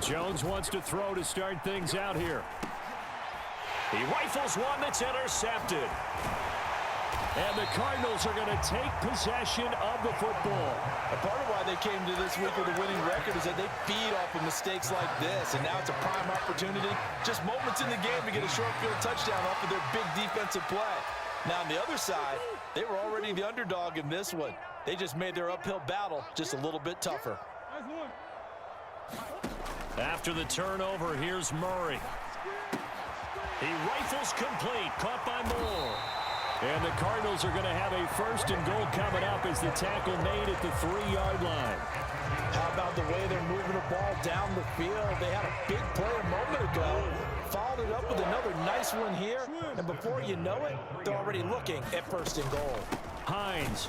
Jones wants to throw to start things out here. He rifles one that's intercepted. And the Cardinals are going to take possession of the football. A part of why they came to this week with a winning record is that they feed off of mistakes like this, and now it's a prime opportunity, just moments in the game to get a short field touchdown off of their big defensive play. Now on the other side, they were already the underdog in this one. They just made their uphill battle just a little bit tougher. After the turnover, here's Murray. He rifles complete, caught by Moore. And the Cardinals are going to have a 1st and goal coming up as the tackle made at the 3-yard line. How about the way they're moving the ball down the field? They had a big play a moment ago, followed it up with another nice one here, and before you know it, they're already looking at 1st and goal. Hines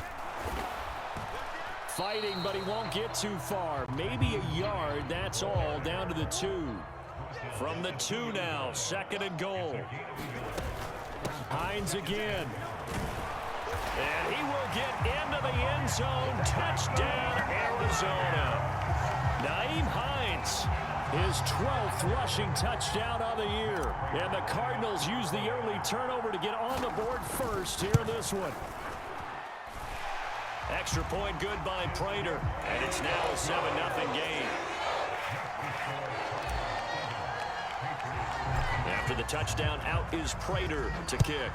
fighting, but he won't get too far. Maybe a yard, that's all, down to the 2. From the 2 now, 2nd and goal. Hines again. And he will get into the end zone. Touchdown, Arizona. Nyheim Hines, his 12th rushing touchdown of the year. And the Cardinals use the early turnover to get on the board first here in this one. Extra point good by Prater. And it's now a 7-0 game. After the touchdown, out is Prater to kick.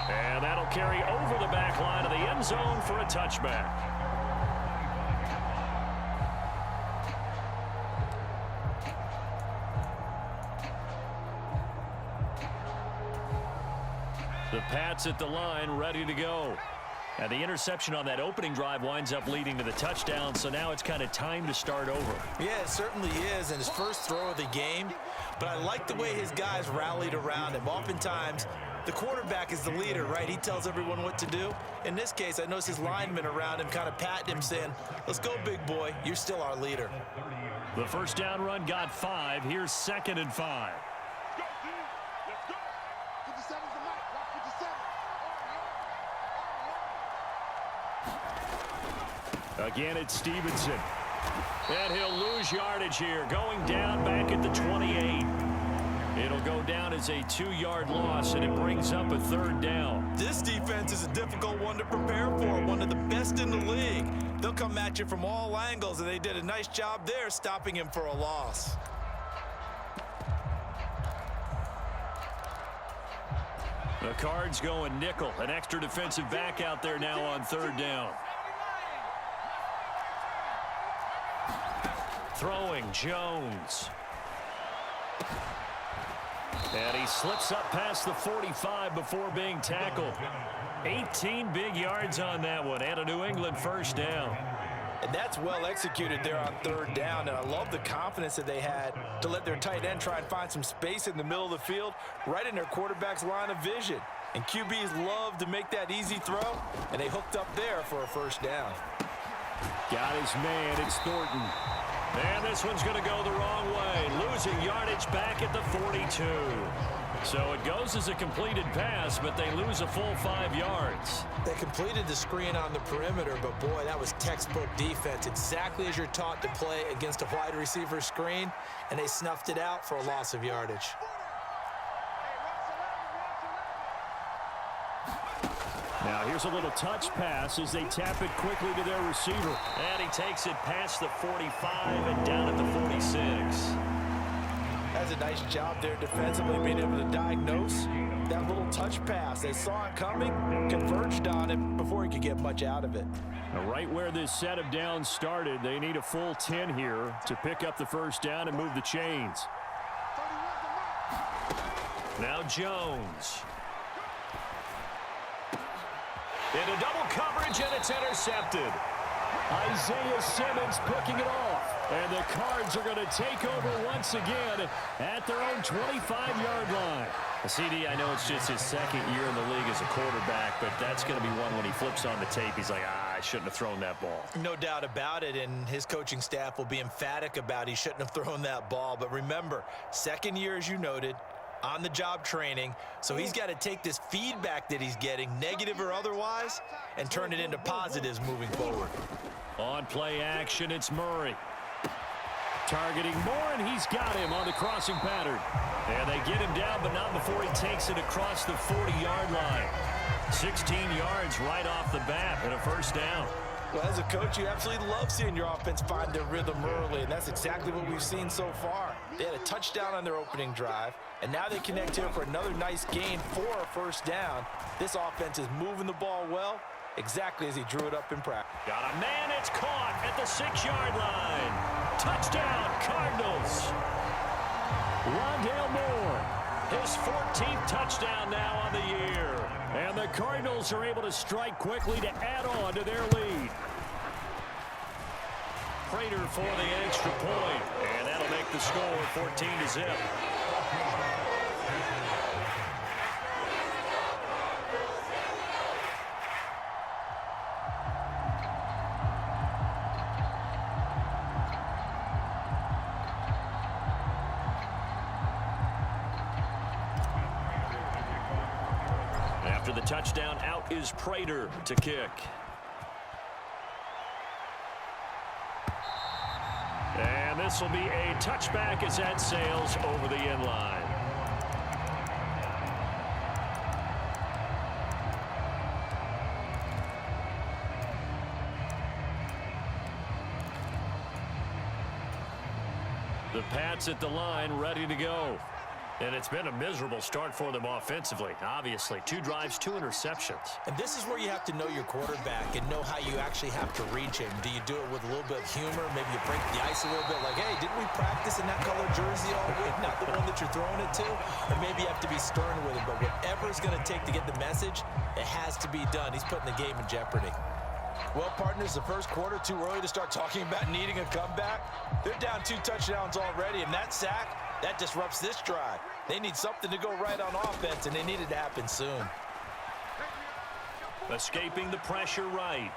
And that'll carry over the back line of the end zone for a touchback. The Pats at the line, ready to go. And the interception on that opening drive winds up leading to the touchdown, so now it's kind of time to start over. Yeah, it certainly is, and his first throw of the game. But I like the way his guys rallied around him. Oftentimes, the quarterback is the leader, right? He tells everyone what to do. In this case, I noticed his linemen around him kind of patting him, saying, let's go, big boy. You're still our leader. The first down run got 5. Here's 2nd and 5. Again, it's Stevenson. And he'll lose yardage here. Going down back at the 28. It'll go down as a 2-yard loss, and it brings up a 3rd down. This defense is a difficult one to prepare for, one of the best in the league. They'll come at you from all angles, and they did a nice job there stopping him for a loss. The Cards going nickel. An extra defensive back out there now on 3rd down. Throwing Jones. And he slips up past the 45 before being tackled. 18 big yards on that one, and a New England 1st down. And that's well executed there on 3rd down, and I love the confidence that they had to let their tight end try and find some space in the middle of the field, right in their quarterback's line of vision. And QBs love to make that easy throw, and they hooked up there for a 1st down. Got his man, it's Thornton. And this one's going to go the wrong way. Losing yardage back at the 42. So it goes as a completed pass, but they lose a full 5 yards. They completed the screen on the perimeter, but boy, that was textbook defense. Exactly as you're taught to play against a wide receiver screen, and they snuffed it out for a loss of yardage. Now here's a little touch pass as they tap it quickly to their receiver. And he takes it past the 45 and down at the 46. That's a nice job there defensively, being able to diagnose that little touch pass. They saw it coming, converged on it before he could get much out of it. Now right where this set of downs started, they need a full 10 here to pick up the 1st down and move the chains. Now Jones. Into double coverage, and it's intercepted. Isaiah Simmons picking it off. And the Cards are going to take over once again at their own 25-yard line. CD, I know it's just his 2nd year in the league as a quarterback, but that's going to be one when he flips on the tape. He's like, I shouldn't have thrown that ball. No doubt about it, and his coaching staff will be emphatic about he shouldn't have thrown that ball. But remember, 2nd year, as you noted, on-the-job training, so he's got to take this feedback that he's getting, negative or otherwise, and turn it into positives moving forward. On play action, it's Murray. Targeting Moore, and he's got him on the crossing pattern. And they get him down, but not before he takes it across the 40-yard line. 16 yards right off the bat and a first down. Well, as a coach, you absolutely love seeing your offense find their rhythm early, and that's exactly what we've seen so far. They had a touchdown on their opening drive, and now they connect here for another nice gain for a first down. This offense is moving the ball well, exactly as he drew it up in practice. Got a man, it's caught at the 6-yard line. Touchdown, Cardinals. Rondale Moore, his 14th touchdown now on the year. And the Cardinals are able to strike quickly to add on to their lead. Prater for the extra point, and that'll make the score 14-0. After the touchdown, out is Prater to kick. And this will be a touchback as that sails over the end line. The Pats at the line, ready to go. And it's been a miserable start for them offensively. Obviously, 2 drives, 2 interceptions. And this is where you have to know your quarterback and know how you actually have to reach him. Do you do it with a little bit of humor? Maybe you break the ice a little bit like, hey, didn't we practice in that color jersey all week? Not the one that you're throwing it to? Or maybe you have to be stern with him. But whatever it's going to take to get the message, it has to be done. He's putting the game in jeopardy. Well, partners, the first quarter, too early to start talking about needing a comeback. They're down 2 touchdowns already, and that sack, that disrupts this drive. They need something to go right on offense, and they need it to happen soon. Escaping the pressure right.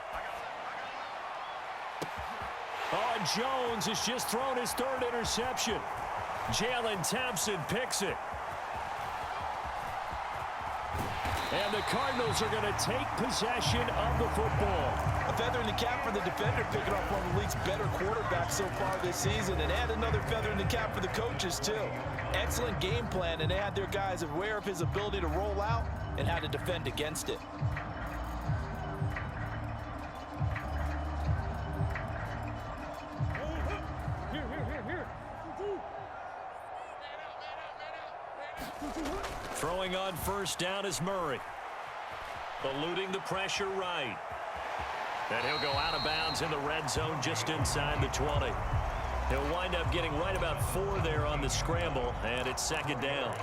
Oh, Jones has just thrown his 3rd interception. Jalen Thompson picks it. And the Cardinals are going to take possession of the football. A feather in the cap for the defender, picking off one of the league's better quarterbacks so far this season, and add another feather in the cap for the coaches, too. Excellent game plan, and they had their guys aware of his ability to roll out and how to defend against it. Throwing on first down is Murray. Eluding the pressure right. And he'll go out of bounds in the red zone just inside the 20. He'll wind up getting right about 4 there on the scramble, and it's 2nd down.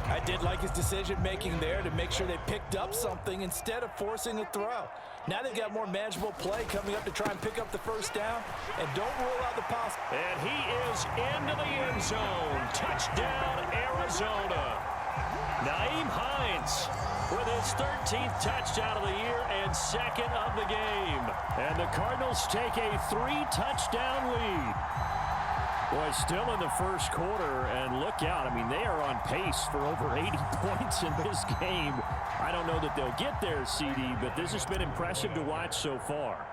I did like his decision-making there to make sure they picked up something instead of forcing a throw. Now they've got more manageable play coming up to try and pick up the first down, and don't rule out the possibility. And he is into the end zone. Touchdown, Arizona. Naeem Hines with his 13th touchdown of the year and 2nd of the game. And the Cardinals take a 3-touchdown lead. Boy, still in the first quarter, and look out. I mean, they are on pace for over 80 points in this game. I don't know that they'll get there, CD, but this has been impressive to watch so far.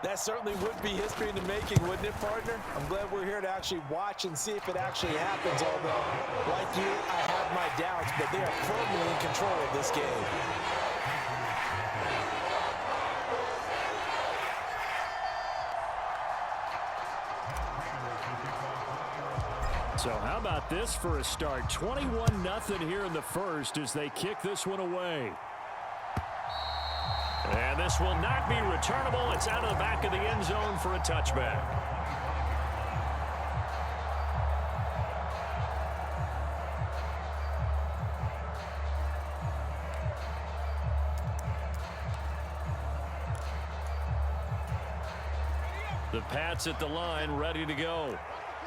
That certainly would be history in the making, wouldn't it, partner? I'm glad we're here to actually watch and see if it actually happens, although, like you, I have my doubts, but they are firmly in control of this game. So how about this for a start? 21-0 here in the first as they kick this one away. And this will not be returnable. It's out of the back of the end zone for a touchback. The Pats at the line, ready to go.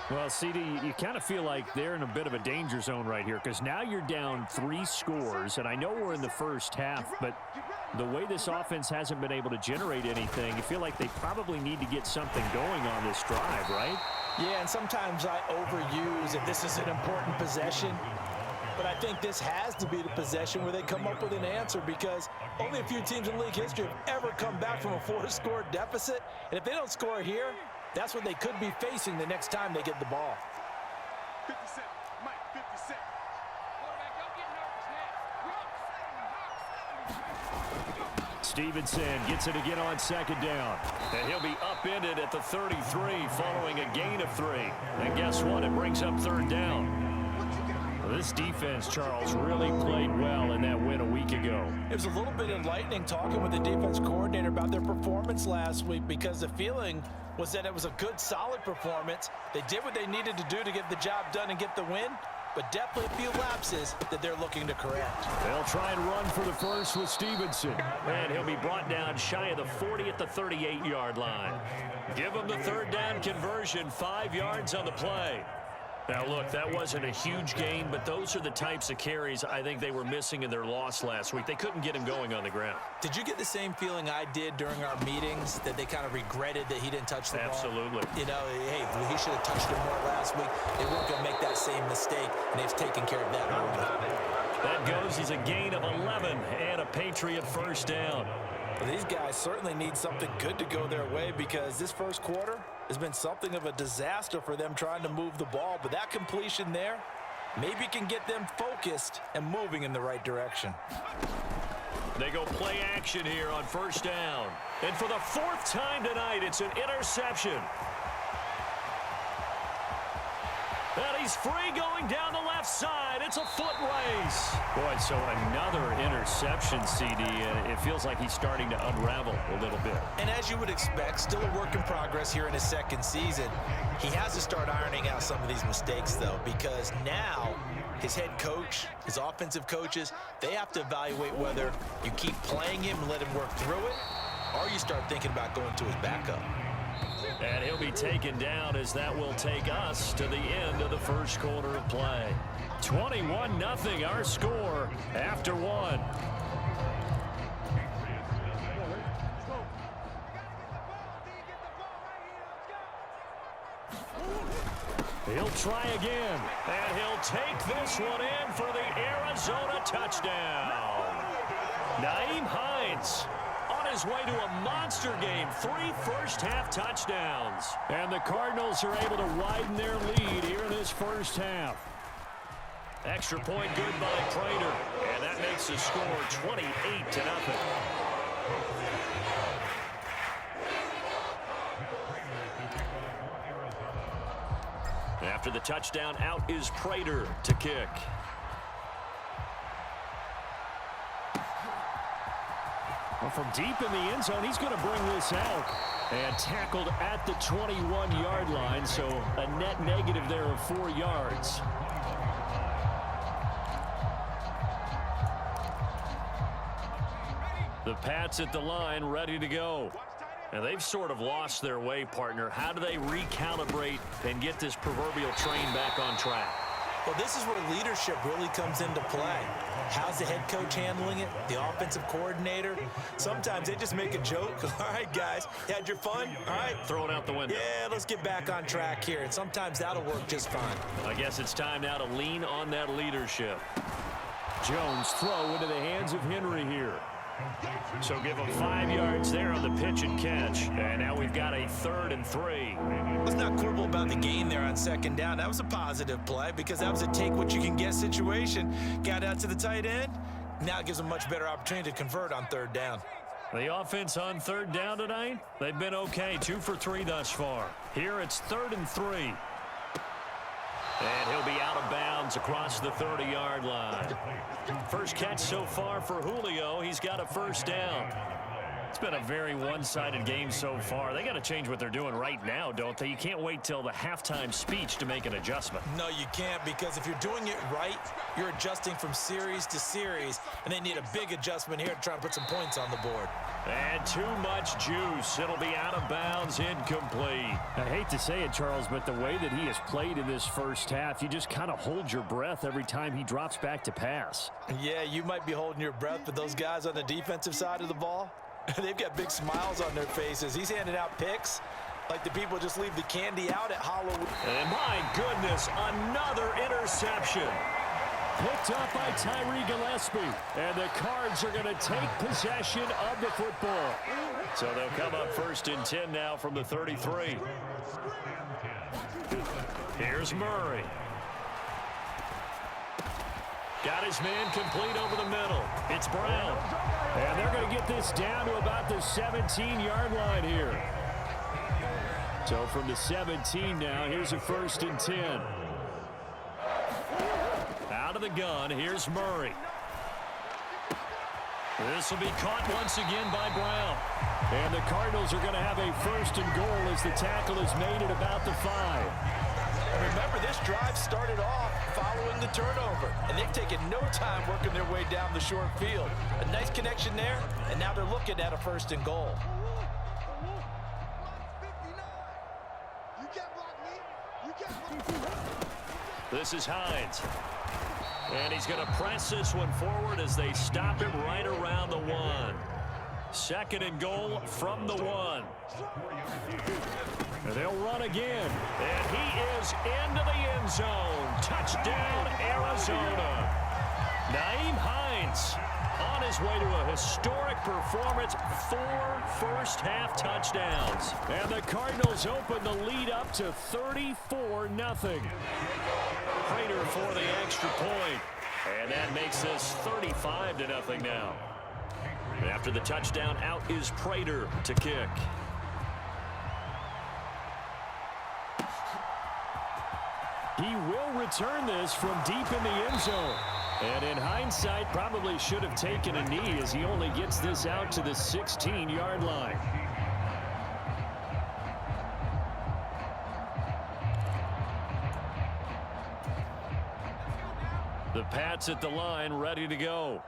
Well, CD, you kind of feel like they're in a bit of a danger zone right here because now you're down 3 scores, and I know we're in the first half, but the way this offense hasn't been able to generate anything, you feel like they probably need to get something going on this drive, right? Yeah, and sometimes I overuse if this is an important possession. But I think this has to be the possession where they come up with an answer, because only a few teams in league history have ever come back from a 4-score deficit. And if they don't score here, that's what they could be facing the next time they get the ball. 57, Mike, 57. Quarterback, don't get nervous, man. Stevenson gets it again on second down. And he'll be upended at the 33 following a gain of 3. And guess what? It brings up third down. This defense, Charles, really played well in that win a week ago. It was a little bit enlightening talking with the defense coordinator about their performance last week, because the feeling was that it was a good, solid performance. They did what they needed to do to get the job done and get the win, but definitely a few lapses that they're looking to correct. They'll try and run for the first with Stevenson. And he'll be brought down shy of the 40 at the 38-yard line. Give him the third down conversion, 5 yards on the play. Now, look, that wasn't a huge gain, but those are the types of carries I think they were missing in their loss last week. They couldn't get him going on the ground. Did you get the same feeling I did during our meetings, that they kind of regretted that he didn't touch the ball? Absolutely. You know, hey, he should have touched it more last week. They weren't going to make that same mistake, and they've taken care of that early. That goes as a gain of 11 and a Patriot first down. Well, these guys certainly need something good to go their way, because this first quarter has been something of a disaster for them trying to move the ball. But that completion there maybe can get them focused and moving in the right direction. They go play action here on first down. And for the 4th time tonight, it's an interception. And he's free going down the left side. It's a foot race. Boy, so another interception, CD. It feels like he's starting to unravel a little bit. And as you would expect, still a work in progress here in his second season. He has to start ironing out some of these mistakes, though, because now his head coach, his offensive coaches, they have to evaluate whether you keep playing him and let him work through it, or you start thinking about going to his backup. And he'll be taken down, as that will take us to the end of the first quarter of play. 21-0 our score after 1. He'll try again, and he'll take this one in for the Arizona touchdown. Nyheim Hines on his way to a monster game, 3 first-half touchdowns. And the Cardinals are able to widen their lead here in this first half. Extra point good by Prater, and that makes the score 28-0. After the touchdown, out is Prater to kick. Well, from deep in the end zone, he's going to bring this out. And tackled at the 21-yard line, so a net negative there of 4 yards. The Pats at the line, ready to go. And they've sort of lost their way, partner. How do they recalibrate and get this proverbial train back on track? Well, this is where leadership really comes into play. How's the head coach handling it? The offensive coordinator? Sometimes they just make a joke. All right, guys, you had your fun? All right. Throw it out the window. Yeah, let's get back on track here. And sometimes that'll work just fine. I guess it's time now to lean on that leadership. Jones throw into the hands of Henry here. So give him 5 yards there on the pitch and catch. And now we've got a 3rd and 3. Let's not quibble about the gain there on second down. That was a positive play, because that was a take-what-you-can-get situation. Got out to the tight end. Now it gives them a much better opportunity to convert on 3rd down. The offense on 3rd down tonight, they've been okay. 2 for 3 thus far. Here it's 3rd and 3. And he'll be out of bounds across the 30-yard line. First catch so far for Julio. He's got a first down. It's been a very one-sided game so far. They got to change what they're doing right now, don't they? You can't wait till the halftime speech to make an adjustment. No, you can't, because if you're doing it right, you're adjusting from series to series, and they need a big adjustment here to try and put some points on the board. And too much juice. It'll be out of bounds, incomplete. I hate to say it, Charles, but the way that he has played in this first half, you just kind of hold your breath every time he drops back to pass. Yeah, you might be holding your breath, but those guys on the defensive side of the ball, they've got big smiles on their faces. He's handing out picks like the people just leave the candy out at Halloween. And my goodness, another interception. Picked up by Tyree Gillespie. And the Cards are going to take possession of the football. So they'll come up 1st and 10 now from the 33. Here's Murray. Got his man complete over the middle. It's Brown. And they're going to get this down to about the 17-yard line here. So from the 17 now, here's a 1st and 10. Out of the gun, here's Murray. This will be caught once again by Brown. And the Cardinals are going to have a 1st and goal as the tackle is made at about the 5. Remember, this drive started off following the turnover, and they've taken no time working their way down the short field. A nice connection there, and now they're looking at a 1st and goal. This is Hines. And he's going to press this one forward as they stop him right around the 1. 2nd and goal from the 1. And they'll run again. And he is into the end zone. Touchdown, Arizona. Nyheim Hines on his way to a historic performance. 4 first-half touchdowns. And the Cardinals open the lead up to 34-0. Prater for the extra point. And that makes this 35-0 now. After the touchdown, out is Prater to kick. He will return this from deep in the end zone. And in hindsight, probably should have taken a knee as he only gets this out to the 16-yard line. The Pats at the line, ready to go.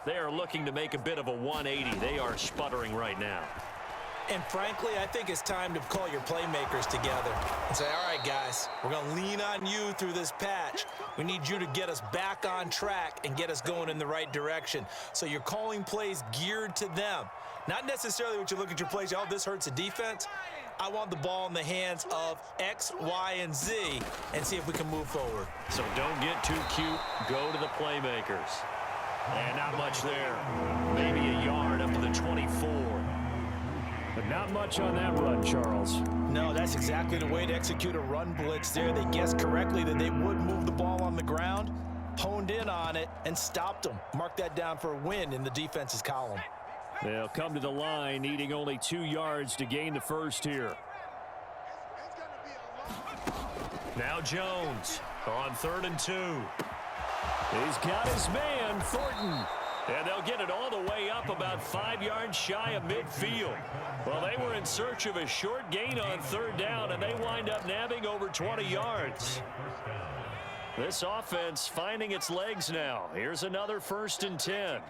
They are looking to make a bit of a 180. They are sputtering right now. And frankly, I think it's time to call your playmakers together and say, all right, guys, we're going to lean on you through this patch. We need you to get us back on track and get us going in the right direction. So you're calling plays geared to them. Not necessarily what you look at your plays, oh, this hurts the defense. I want the ball in the hands of X, Y, and Z and see if we can move forward. So don't get too cute. Go to the playmakers. And not much there. Maybe a yard up to the 24. But not much on that run, Charles. No, that's exactly the way to execute a run blitz there. They guessed correctly that they would move the ball on the ground, honed in on it, and stopped them. Mark that down for a win in the defense's column. They'll come to the line, needing only 2 yards to gain the first here. Now Jones on 3rd and 2. He's got his man, Thornton. And they'll get it all the way up about 5 yards shy of midfield. Well, they were in search of a short gain on 3rd down, and they wind up nabbing over 20 yards. This offense finding its legs now. Here's another 1st and 10.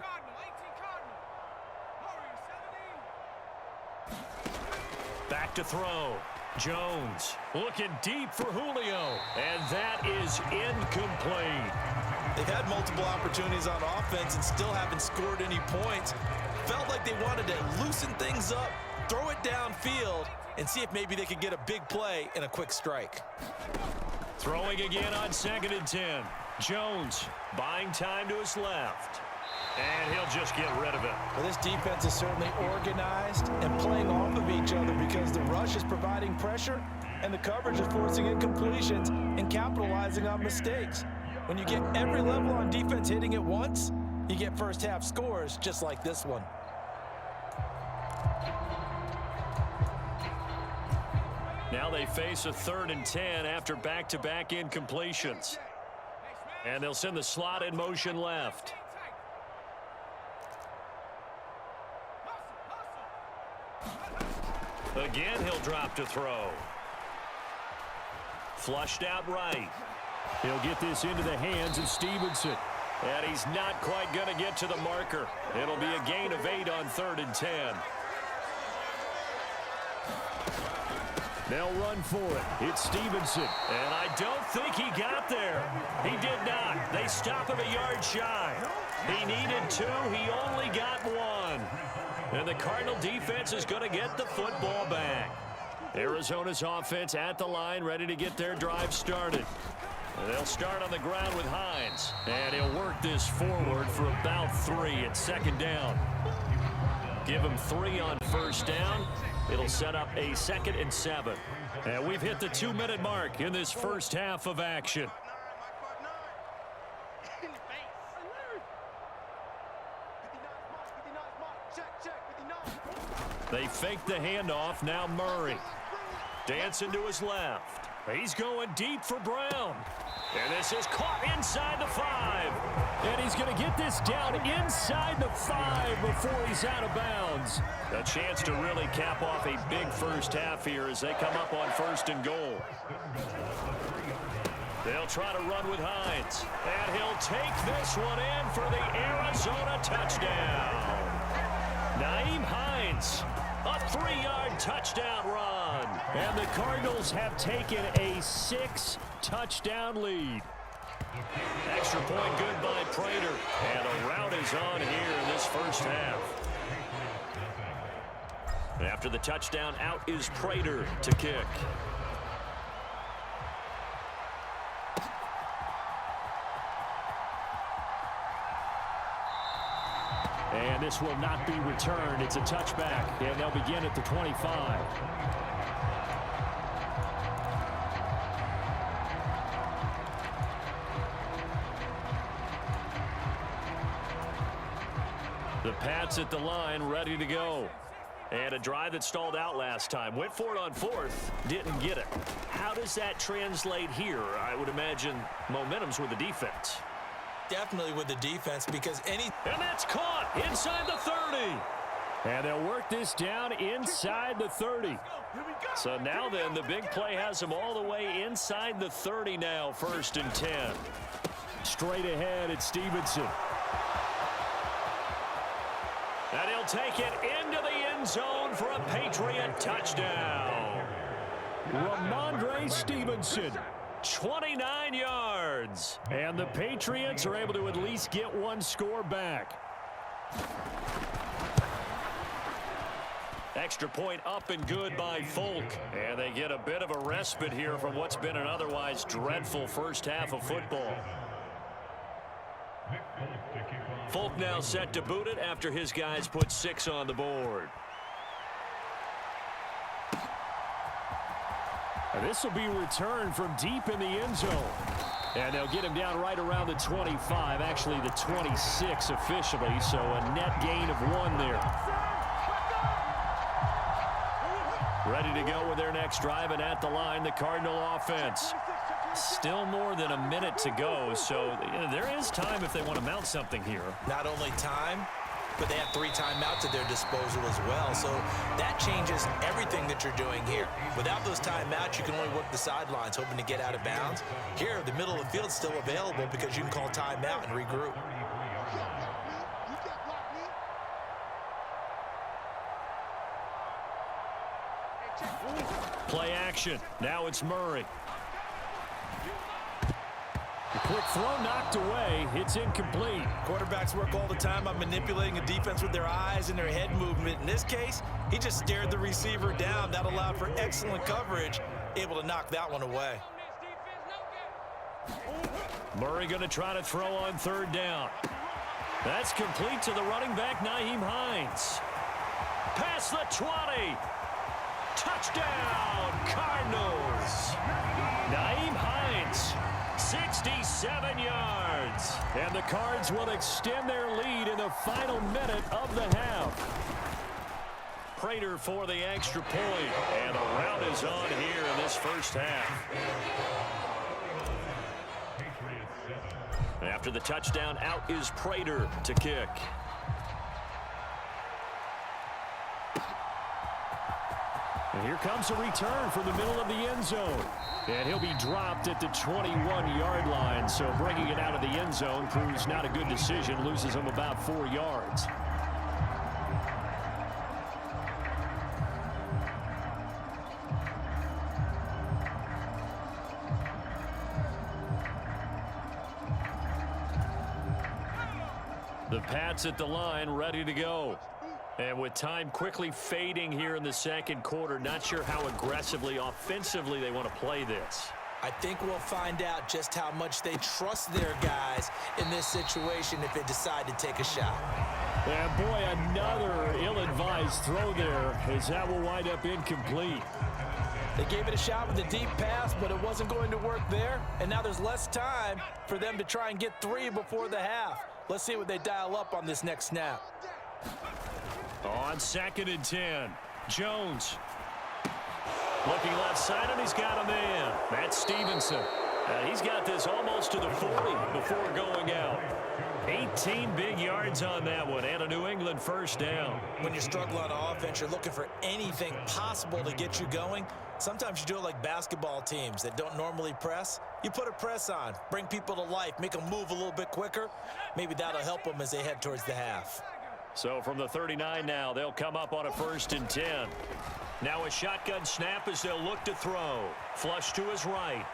Back to throw. Jones looking deep for Julio. And that is incomplete. They've had multiple opportunities on offense and still haven't scored any points. Felt like they wanted to loosen things up, throw it downfield, and see if maybe they could get a big play and a quick strike. Throwing again on 2nd and 10. Jones buying time to his left. And he'll just get rid of it. Well, this defense is certainly organized and playing off of each other because the rush is providing pressure and the coverage is forcing incompletions and capitalizing on mistakes. When you get every level on defense hitting at once, you get first-half scores just like this one. Now they face a 3rd and 10 after back-to-back incompletions. And they'll send the slot in motion left. Again, he'll drop to throw. Flushed out right. He'll get this into the hands of Stevenson. And he's not quite going to get to the marker. It'll be a gain of 8 on 3rd and 10. They'll run for it. It's Stevenson. And I don't think he got there. He did not. They stop him a yard shy. He needed 2. He only got 1. And the Cardinal defense is going to get the football back. Arizona's offense at the line, ready to get their drive started. They'll start on the ground with Hines. And he'll work this forward for about 3 at second down. Give him 3 on first down. It'll set up a 2nd and 7. And we've hit the 2-minute mark in this first half of action. They fake the handoff. Now Murray. Dancing to his left. He's going deep for Brown. And this is caught inside the 5. And he's going to get this down inside the 5 before he's out of bounds. A chance to really cap off a big first half here as they come up on 1st and goal. They'll try to run with Hines. And he'll take this one in for the Arizona touchdown. Nyheim Hines, a 3-yard touchdown run. And the Cardinals have taken a 6-touchdown lead. Extra point good by Prater. And a rout is on here in this first half. After the touchdown, out is Prater to kick. And this will not be returned. It's a touchback, and they'll begin at the 25. The Pats at the line, ready to go. And a drive that stalled out last time. Went for it on 4th, didn't get it. How does that translate here? I would imagine momentum's with the defense. Definitely with the defense because any... And that's caught inside the 30. And they'll work this down inside the 30. So now then, the big play has them all the way inside the 30 now, 1st and 10. Straight ahead at Stevenson. And he'll take it into the end zone for a Patriot touchdown. Ramondre Stevenson. 29 yards. And the Patriots are able to at least get 1 score back. Extra point up and good by Folk. And they get a bit of a respite here from what's been an otherwise dreadful first half of football. Folk now set to boot it after his guys put 6 on the board. This will be returned from deep in the end zone. And they'll get him down right around the 25, actually the 26 officially, so a net gain of 1 there. Ready to go with their next drive, and at the line, the Cardinal offense. Still more than a minute to go, so there is time if they want to mount something here. Not only time, but they have 3 timeouts at their disposal as well. So that changes everything that you're doing here. Without those timeouts, you can only work the sidelines, hoping to get out of bounds. Here, the middle of the field's still available because you can call timeout and regroup. Play action. Now it's Murray. The quick throw knocked away. It's incomplete. Quarterbacks work all the time on manipulating a defense with their eyes and their head movement. In this case, he just stared the receiver down. That allowed for excellent coverage, able to knock that one away. Murray going to try to throw on 3rd down. That's complete to the running back, Nyheim Hines. Past the 20. Touchdown, Cardinals. Nyheim Hines. 67 yards. And the Cards will extend their lead in the final minute of the half. Prater for the extra point. And the rout is on here in this first half. After the touchdown, out is Prater to kick. And here comes a return from the middle of the end zone. And he'll be dropped at the 21-yard line. So bringing it out of the end zone proves not a good decision. Loses him about 4 yards. The Pats at the line, ready to go. And with time quickly fading here in the second quarter, not sure how aggressively, offensively they want to play this. I think we'll find out just how much they trust their guys in this situation if they decide to take a shot. And boy, another ill-advised throw there as that will wind up incomplete. They gave it a shot with a deep pass, but it wasn't going to work there. And now there's less time for them to try and get 3 before the half. Let's see what they dial up on this next snap. On 2nd and 10, Jones. Looking left side, and he's got a man. That's Stevenson. He's got this almost to the 40 before going out. 18 big yards on that one, and a New England first down. When you're struggling on offense, you're looking for anything possible to get you going. Sometimes you do it like basketball teams that don't normally press. You put a press on, bring people to life, make them move a little bit quicker. Maybe that'll help them as they head towards the half. So from the 39 now, they'll come up on a 1st and 10. Now a shotgun snap as they'll look to throw. Flush to his right.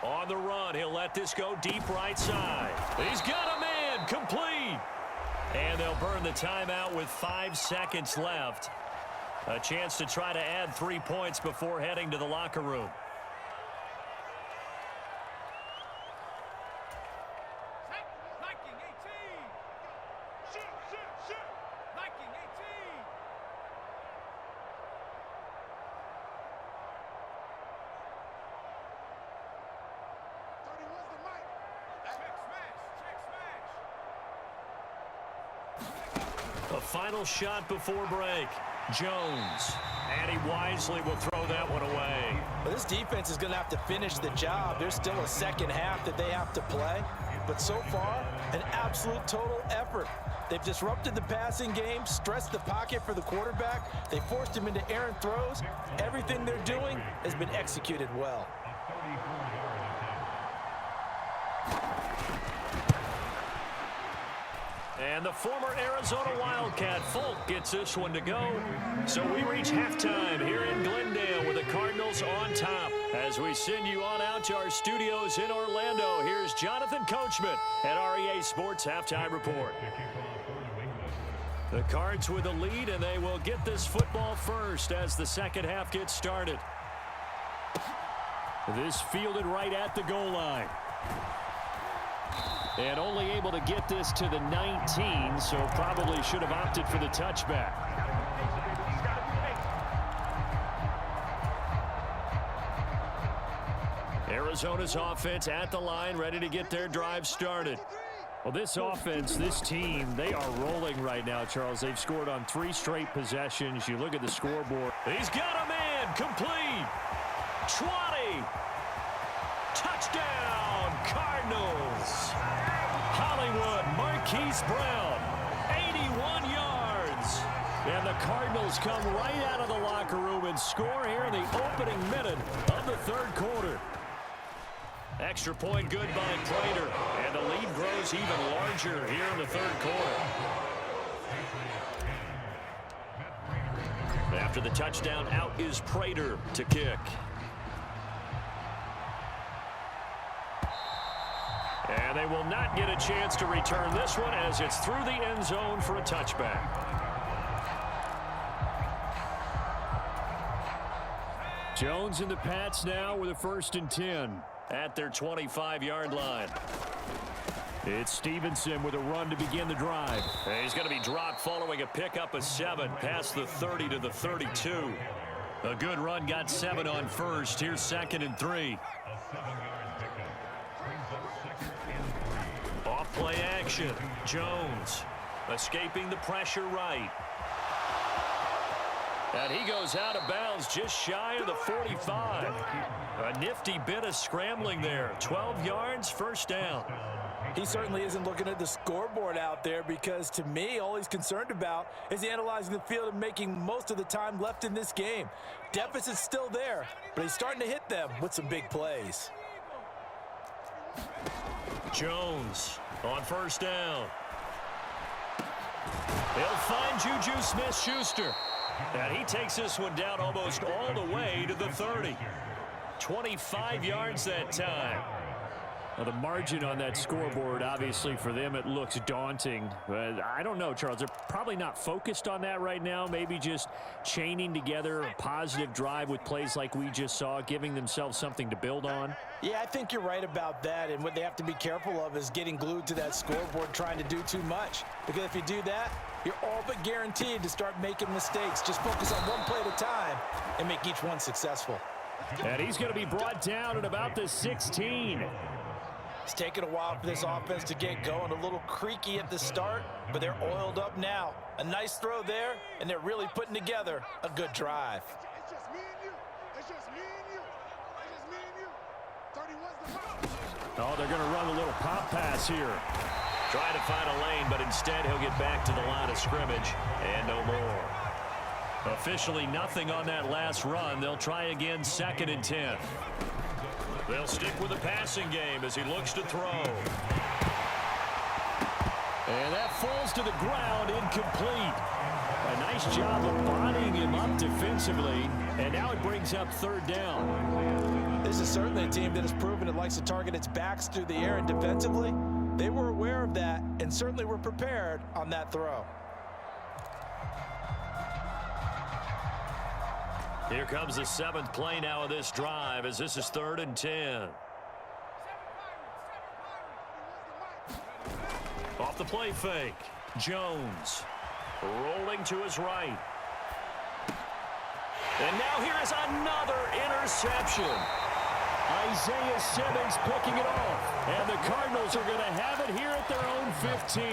On the run, he'll let this go deep right side. He's got a man, complete. And they'll burn the timeout with 5 seconds left. A chance to try to add 3 points before heading to the locker room. Viking 18. Shoot. Viking 18. A final shot before break. Jones. And he wisely will throw that one away. Well, this defense is going to have to finish the job. There's still a second half that they have to play. But so far, an absolute total effort. They've disrupted the passing game, stressed the pocket for the quarterback. They forced him into errant throws. Everything they're doing has been executed well. And the former Arizona Wildcat, Folk, gets this one to go. So we reach halftime here in Glendale with the Cardinals on top. As we send you on out to our studios in Orlando, here's Jonathan Coachman at REA Sports Halftime Report. The Cards with the lead, and they will get this football first as the second half gets started. This fielded right at the goal line. And only able to get this to the 19, so probably should have opted for the touchback. Arizona's offense at the line, ready to get their drive started. Well, this offense, this team, they are rolling right now, Charles. They've scored on 3 straight possessions. You look at the scoreboard. He's got a man, complete. 20. Touchdown, Cardinals. Hollywood, Marquise Brown, 81 yards. And the Cardinals come right out of the locker room and score here in the opening minute of the 3rd quarter. Extra point good by Prater, and the lead grows even larger here in the 3rd quarter. After the touchdown, out is Prater to kick. And they will not get a chance to return this one as it's through the end zone for a touchback. Jones and the Pats now with a 1st and 10 at their 25-yard line. It's Stevenson with a run to begin the drive. And he's going to be dropped following a pickup of 7 past the 30 to the 32. A good run got 7 on first. Here's 2nd and 3. Off play action. Jones escaping the pressure right. And he goes out of bounds just shy of the 45. A nifty bit of scrambling there. 12 yards, first down. He certainly isn't looking at the scoreboard out there because, to me, all he's concerned about is analyzing the field and making most of the time left in this game. Deficit's still there, but he's starting to hit them with some big plays. Jones on first down. He'll find Juju Smith-Schuster. And he takes this one down almost all the way to the 30. 25 yards that time. Well, the margin on that scoreboard, obviously, for them, it looks daunting. But I don't know, Charles. They're probably not focused on that right now. Maybe just chaining together a positive drive with plays like we just saw, giving themselves something to build on. Yeah, I think you're right about that. And what they have to be careful of is getting glued to that scoreboard trying to do too much. Because if you do that, you're all but guaranteed to start making mistakes. Just focus on one play at a time and make each one successful. And he's going to be brought down at about the 16. It's taken a while for this offense to get going. A little creaky at the start, but they're oiled up now. A nice throw there, and they're really putting together a good drive. It's just me and you. It's just me and you. It's just me and you. 31's the foul. Oh, they're going to run a little pop pass here. Trying to find a lane, but instead he'll get back to the line of scrimmage and no more. Officially nothing on that last run. They'll try again 2nd and 10. They'll stick with the passing game as he looks to throw. And that falls to the ground, incomplete. A nice job of bodying him up defensively, and now it brings up 3rd down. This is certainly a team that has proven it likes to target its backs through the air, and defensively, they were aware of that and certainly were prepared on that throw. Here comes the 7th play now of this drive as this is 3rd and 10. Off the play fake. Jones rolling to his right. And now here is another interception. Isaiah Simmons picking it off. And the Cardinals are going to have it here at their own 15.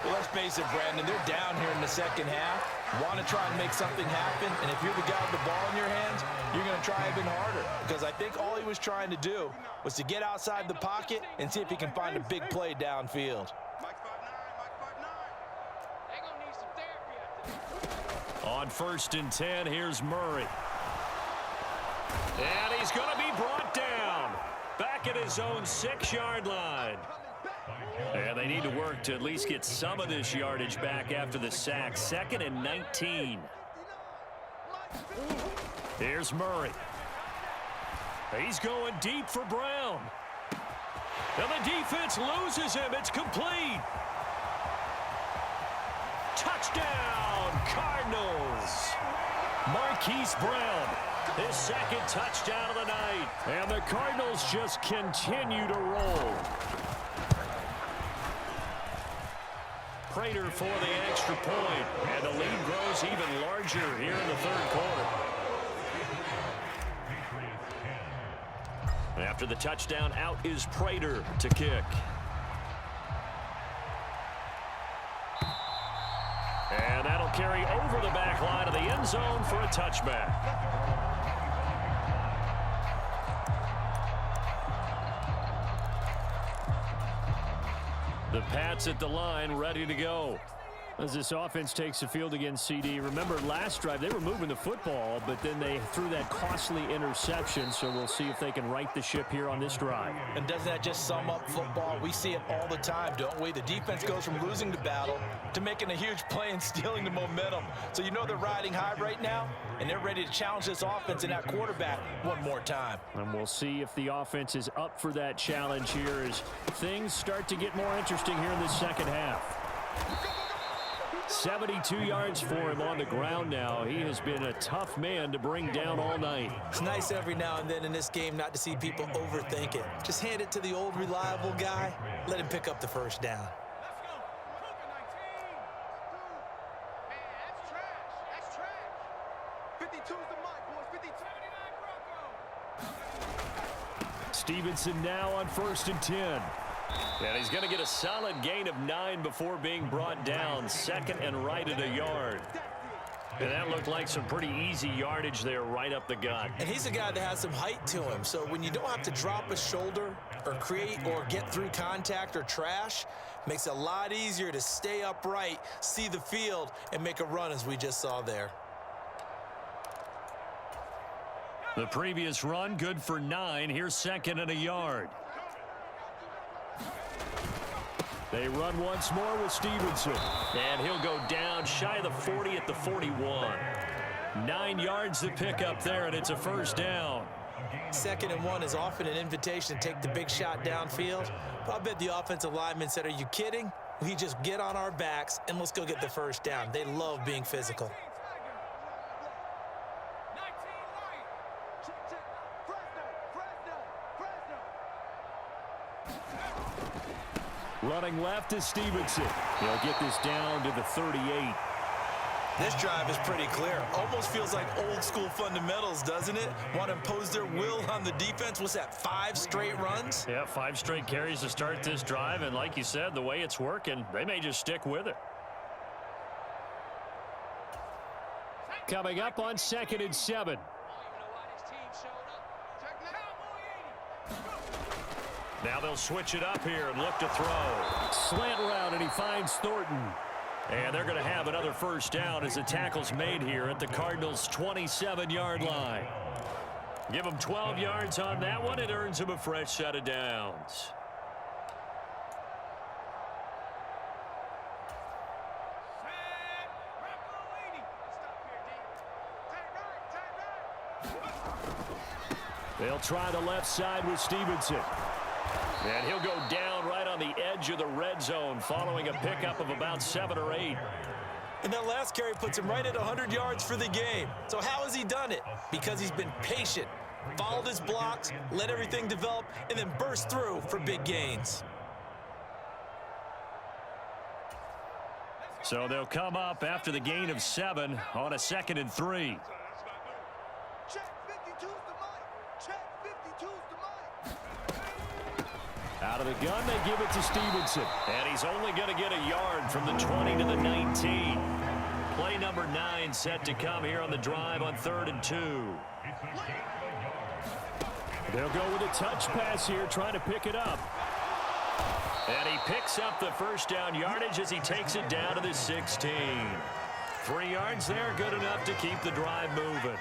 Well, let's face it, Brandon, they're down here in the second half. Want to try and make something happen, and if you're the guy with the ball in your hands, you're going to try even harder. Because I think all he was trying to do was to get outside the pocket and see if he can find a big play downfield. On 1st and 10, here's Murray. And he's going to be brought down. Back at his own 6-yard line. And they need to work to at least get some of this yardage back after the sack. 2nd and 19. Here's Murray. He's going deep for Brown. And the defense loses him. It's complete. Touchdown, Cardinals. Marquise Brown, his 2nd touchdown of the night. And the Cardinals just continue to roll. Prater for the extra point, and the lead grows even larger here in the 3rd quarter. After the touchdown, out is Prater to kick. And that'll carry over the back line of the end zone for a touchback. The Pats at the line, ready to go. As this offense takes the field against CD. Remember, last drive, they were moving the football, but then they threw that costly interception, so we'll see if they can right the ship here on this drive. And doesn't that just sum up football? We see it all the time, don't we? The defense goes from losing the battle to making a huge play and stealing the momentum. So you know they're riding high right now, and they're ready to challenge this offense and that quarterback one more time. And we'll see if the offense is up for that challenge here as things start to get more interesting here in the 2nd half. 72 yards for him on the ground now. He has been a tough man to bring down all night. It's nice every now and then in this game not to see people overthink it. Just hand it to the old reliable guy. Let him pick up the 1st down. Let's go. Cougar 19. Man, that's trash. That's trash. 52's the mic, boys. 52. 79 Bronco. Stevenson now on 1st and 10. And he's going to get a solid gain of 9 before being brought down. 2nd and right at a yard. And that looked like some pretty easy yardage there right up the gut. And he's a guy that has some height to him. So when you don't have to drop a shoulder or create or get through contact or trash, makes it a lot easier to stay upright, see the field, and make a run as we just saw there. The previous run, good for 9. Here's 2nd and a yard. They run once more with Stevenson. And he'll go down shy of the 40 at the 41. 9 yards to pick up there, and it's a 1st down. 2nd and 1 is often an invitation to take the big shot downfield. But I bet the offensive linemen said, are you kidding? We just get on our backs and let's go get the first down. They love being physical. Running left is Stevenson. He'll get this down to the 38. This drive is pretty clear. Almost feels like old school fundamentals, doesn't it? Want to impose their will on the defense. What's that, 5 straight runs? Yeah, 5 straight carries to start this drive. And like you said, the way it's working, they may just stick with it. Coming up on 2nd and 7. Now they'll switch it up here and look to throw. Slant route, and he finds Thornton. And they're going to have another first down as the tackle's made here at the Cardinals' 27-yard line. Give them 12 yards on that one. It earns them a fresh set of downs. They'll try the left side with Stevenson. And he'll go down right on the edge of the red zone following a pickup of about 7 or 8. And that last carry puts him right at 100 yards for the game. So how has he done it? Because he's been patient, followed his blocks, let everything develop, and then burst through for big gains. So they'll come up after the gain of 7 on a 2nd and 3. Out of the gun, they give it to Stevenson. And he's only going to get a yard from the 20 to the 19. Play number 9 set to come here on the drive on 3rd and 2. They'll go with a touch pass here, trying to pick it up. And he picks up the first down yardage as he takes it down to the 16. 3 yards there, good enough to keep the drive moving.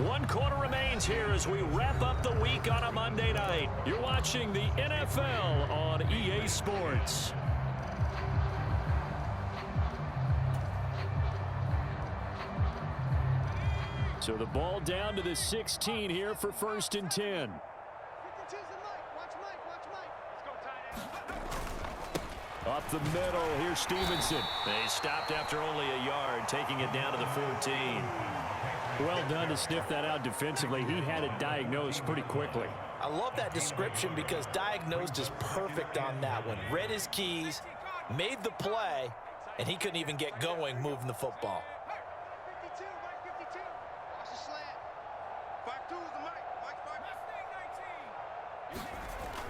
One quarter remains here as we wrap up the week on a Monday night. You're watching the NFL on EA Sports. So the ball down to the 16 here for 1st and 10. Up the middle, here's Stevenson. They stopped after only a yard, taking it down to the 14. Well done to sniff that out defensively. He had it diagnosed pretty quickly. I love that description because diagnosed is perfect on that one. Read his keys, made the play, and he couldn't even get going moving the football.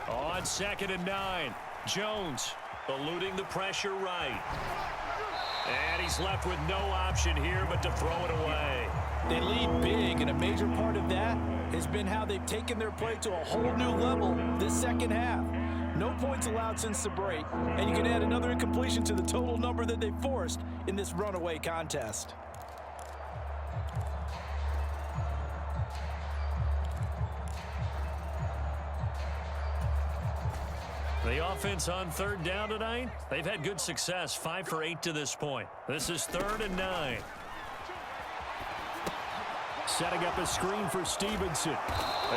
On 2nd and 9, Jones eluding the pressure right. And he's left with no option here but to throw it away. They lead big, and a major part of that has been how they've taken their play to a whole new level this second half. No points allowed since the break, and you can add another incompletion to the total number that they forced in this runaway contest. The offense on 3rd down tonight, they've had good success, 5 for 8 to this point. This is 3rd and 9. Setting up a screen for Stevenson.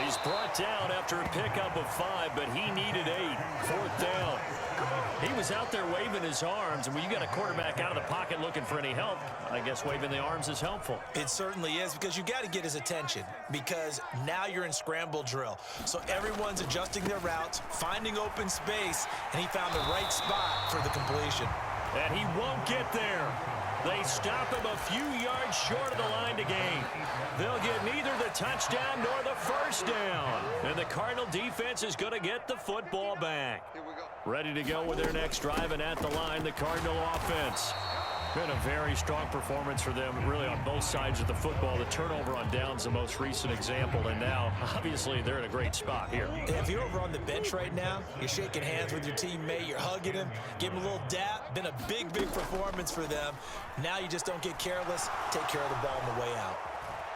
He's brought down after a pickup of 5, but he needed 8. 4th down. He was out there waving his arms, and when you got a quarterback out of the pocket looking for any help, I guess waving the arms is helpful. It certainly is, because you got to get his attention, because now you're in scramble drill. So everyone's adjusting their routes, finding open space, and he found the right spot for the completion. And he won't get there. They stop him a few yards short of the line to gain. They'll get neither the touchdown nor the first down. And the Cardinal defense is going to get the football back. Ready to go with their next drive, and at the line, the Cardinal offense. Been a very strong performance for them, really, on both sides of the football. The turnover on downs, the most recent example, and now, obviously, they're in a great spot here. If you're over on the bench right now, you're shaking hands with your teammate, you're hugging him, give him a little dap. Been a big, big performance for them. Now you just don't get careless. Take care of the ball on the way out.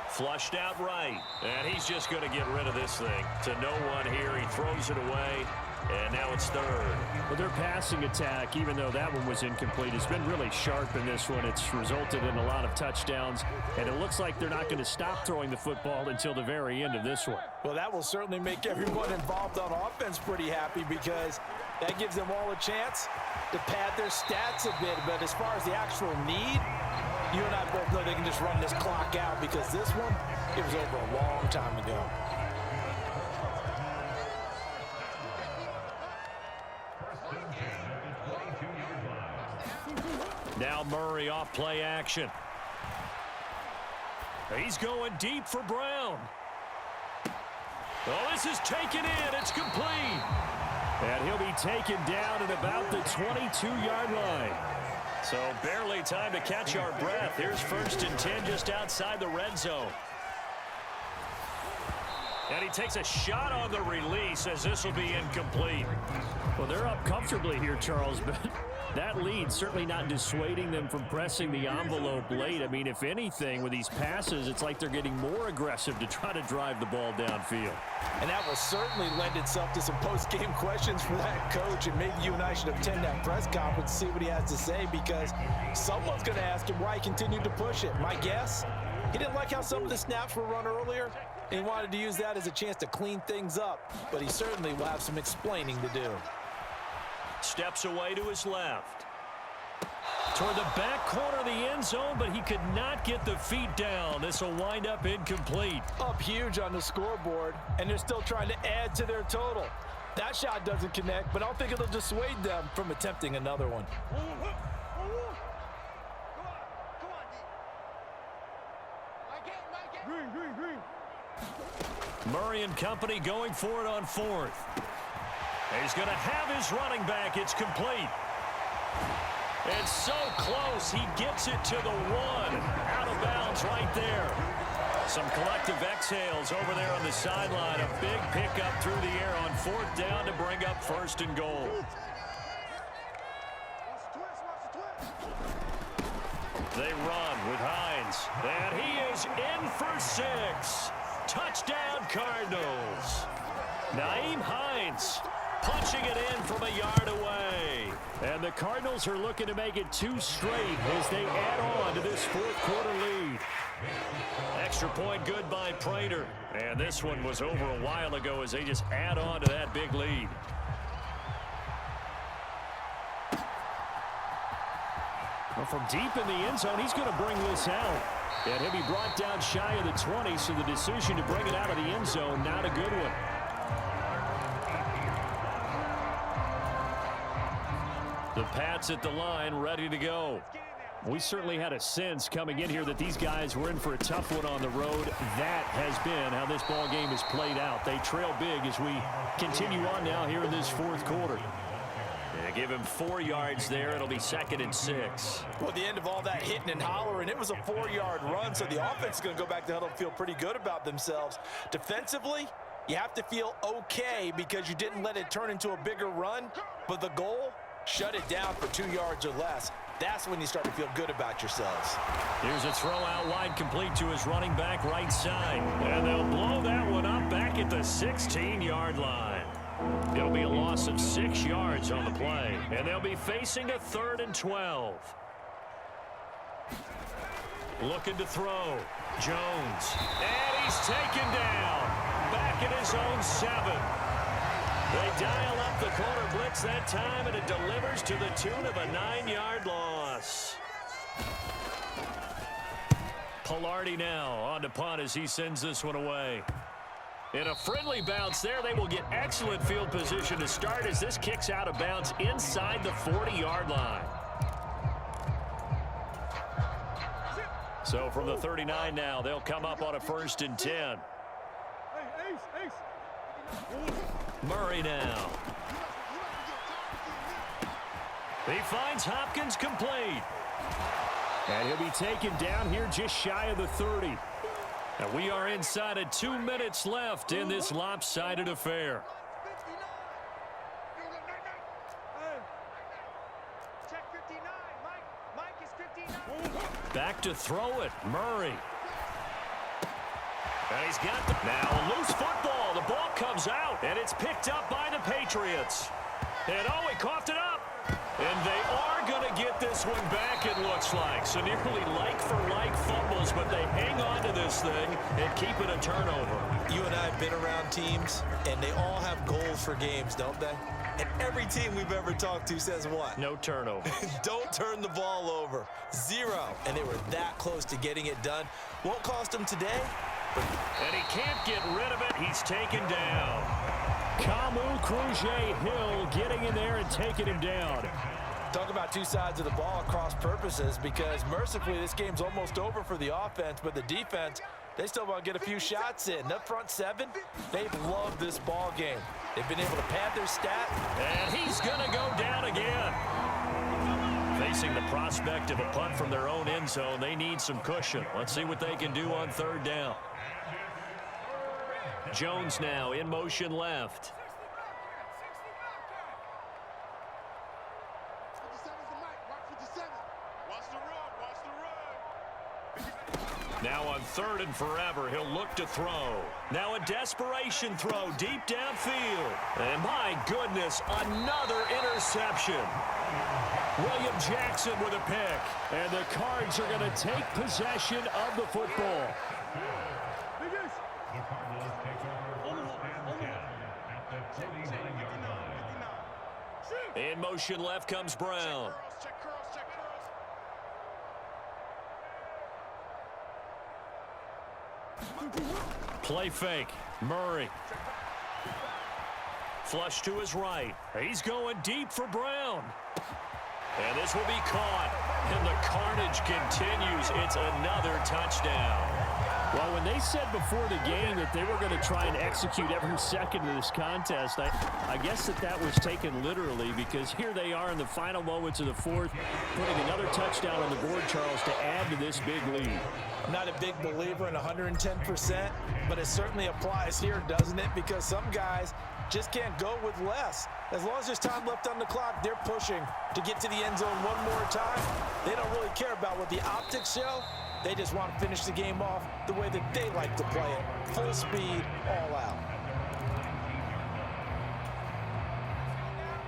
Flushed out right, and he's just going to get rid of this thing. To no one here, he throws it away. And now it's third. Well, their passing attack, even though that one was incomplete, has been really sharp in this one. It's resulted in a lot of touchdowns, and it looks like they're not going to stop throwing the football until the very end of this one. Well, that will certainly make everyone involved on offense pretty happy because that gives them all a chance to pad their stats a bit. But as far as the actual need, you and I both know they can just run this clock out because this one, it was over a long time ago. Now Murray off play action. He's going deep for Brown. Oh, this is taken in. It's complete. And he'll be taken down at about the 22-yard line. So barely time to catch our breath. Here's 1st and 10 just outside the red zone. And he takes a shot on the release as this will be incomplete. Well, they're up comfortably here, Charles, but that lead certainly not dissuading them from pressing the envelope late. I mean, if anything, with these passes, it's like they're getting more aggressive to try to drive the ball downfield. And that will certainly lend itself to some post-game questions for that coach. And maybe you and I should attend that press conference to see what he has to say, because someone's going to ask him why he continued to push it. My guess, he didn't like how some of the snaps were run earlier, and he wanted to use that as a chance to clean things up. But he certainly will have some explaining to do. Steps away to his left. Toward the back corner of the end zone, but he could not get the feet down. This will wind up incomplete. Up huge on the scoreboard, and they're still trying to add to their total. That shot doesn't connect, but I don't think it'll dissuade them from attempting another one. Murray and company going for it on 4th. He's going to have his running back. It's complete. And so close, he gets it to the 1. Out of bounds right there. Some collective exhales over there on the sideline. A big pickup through the air on 4th down to bring up 1st and goal. They run with Hines. And he is in for 6. Touchdown, Cardinals. Nyheim Hines punching it in from a yard away. And the Cardinals are looking to make it 2 straight as they add on to this 4th quarter lead. Extra point good by Prater. And this one was over a while ago as they just add on to that big lead. Well, from deep in the end zone, he's going to bring this out. And he'll be brought down shy of the 20, so the decision to bring it out of the end zone, not a good one. The Pats at the line, ready to go. We certainly had a sense coming in here that these guys were in for a tough one on the road. That has been how this ball game has played out. They trail big as we continue on now here in this 4th quarter. Yeah, give him 4 yards there. It'll be 2nd and 6. Well, at the end of all that hitting and hollering, it was a 4-yard run, so the offense is going to go back to huddle and feel pretty good about themselves. Defensively, you have to feel okay because you didn't let it turn into a bigger run, but the goal, shut it down for 2 yards or less. That's when you start to feel good about yourselves. Here's a throw out wide, complete to his running back right side. And they'll blow that one up back at the 16-yard line. It'll be a loss of 6 yards on the play. And they'll be facing a 3rd and 12. Looking to throw. Jones. And he's taken down. Back at his own 7. They dial up the corner blitz that time, and it delivers to the tune of a 9-yard loss. Pilardi now on to punt as he sends this one away. In a friendly bounce there, they will get excellent field position to start as this kicks out of bounds inside the 40-yard line. So from the 39 now, they'll come up on a 1st and 10. Murray now. He finds Hopkins complete. And he'll be taken down here just shy of the 30. And we are inside of 2 minutes left in this lopsided affair. Back to throw it, Murray. And he's got now a loose football. The ball comes out, and it's picked up by the Patriots. And oh, he coughed it up. And they are going to get this one back, it looks like. So nearly like-for-like fumbles, but they hang on to this thing and keep it a turnover. You and I have been around teams, and they all have goals for games, don't they? And every team we've ever talked to says what? No turnover. Don't turn the ball over. 0. And they were that close to getting it done. Won't cost them today. And he can't get rid of it. He's taken down. Camus Cruz-Hill getting in there and taking him down. Talk about two sides of the ball at cross purposes, because mercifully this game's almost over for the offense, but the defense, they still want to get a few shots in. That front seven, they love this ball game. They've been able to pad their stat. And he's going to go down again. Facing the prospect of a punt from their own end zone, they need some cushion. Let's see what they can do on third down. Jones now in motion left. 57's the mic. Rock 57. Watch the run. Watch the run. Now on third and forever, he'll look to throw. Now a desperation throw deep downfield. And my goodness, another interception. William Jackson with a pick. And the Cards are going to take possession of the football. In motion left comes Brown. Check curls, check curls. Play fake. Murray. Flush to his right. He's going deep for Brown. And this will be caught. And the carnage continues. It's another touchdown. Well, when they said before the game that they were going to try and execute every second of this contest, I guess that was taken literally, because here they are in the final moments of the fourth, putting another touchdown on the board, Charles, to add to this big lead. I'm not a big believer in 110%, but it certainly applies here, doesn't it? Because some guys just can't go with less. As long as there's time left on the clock, they're pushing to get to the end zone one more time. They don't really care about what the optics show. They just want to finish the game off the way that they like to play it. Full speed, all out.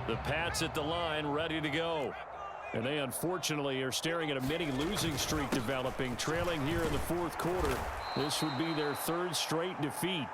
The Pats at the line, ready to go. And they unfortunately are staring at a mini losing streak developing, trailing here in the fourth quarter. This would be their third straight defeat.